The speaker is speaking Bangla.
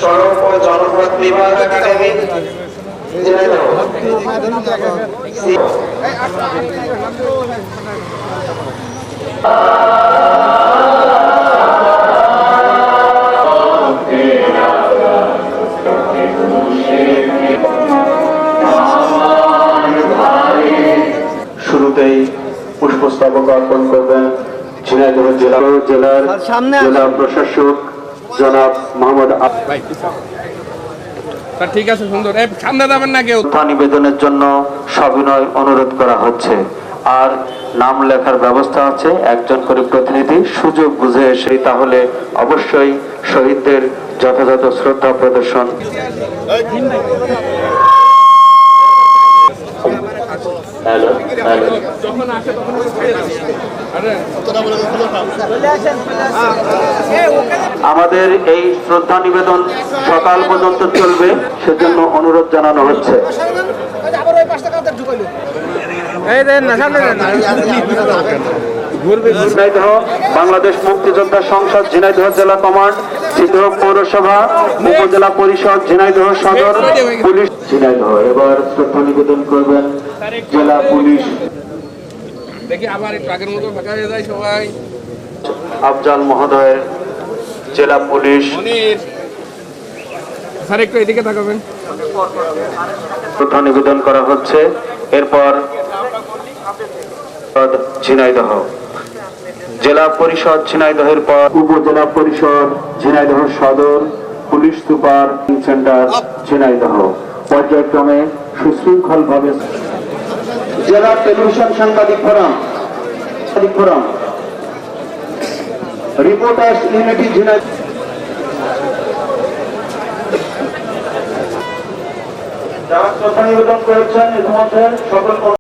সড়ক ও জনপথ বিভাগ একাডেমি শুরুতেই পুষ্পস্তবক অর্পণ করবেন ঝিনাইদহ জেলার জেলা প্রশাসক জনাব মোহাম্মদ ঠিক আছে, সুন্দর। সামনে যাবেন না কেউ। নিবেদনের জন্য সবিনয় অনুরোধ করা হচ্ছে। আর নাম লেখার ব্যবস্থা আছে, একজন করে প্রতিনিধি সুযোগ বুঝে এসে তাহলে অবশ্যই শহীদদের যথাযথ শ্রদ্ধা প্রদর্শন। আমাদের এই শ্রদ্ধা নিবেদন সকাল পর্যন্ত চলবে, সেজন্য অনুরোধ জানানো হচ্ছে। ঝিনাইদহ বাংলাদেশ মুক্তিযোদ্ধা সংসদ ঝিনাইদহ জেলা কমান্ড ঝিনাইদহ পৌরসভা উপজেলা পরিষদ ঝিনাইদহ সদর পুলিশ ঝিনাইদহ। এবার শ্রদ্ধা নিবেদন করবেন জেলা পুলিশ। দেখি আবার একটু আগের মতো ফাঁকা হয়ে যায় সবাই। আফজাল মহোদয়ের জেলা পুলিশ। স্যার একটু এদিকে তাকাবেন। শ্রদ্ধা নিবেদন করা হচ্ছে। এরপর ঝিনাইদহ জেলা পরিষদ ঝিনাইদহের পর উপজেলা পরিষদ ঝিনাইদহ সদর পুলিশ সুপার সেন্টার ঝিনাইদহ পর্যায়ক্রমে সুশৃঙ্খল ভাবে জেলা টেলিভিশন সাংবাদিক ফোরাম রিপোর্টার্স ইউনিটি ঝিনাইদহ যারা শ্রদ্ধা নিবেদন করেছেন ইতিমধ্যে সকল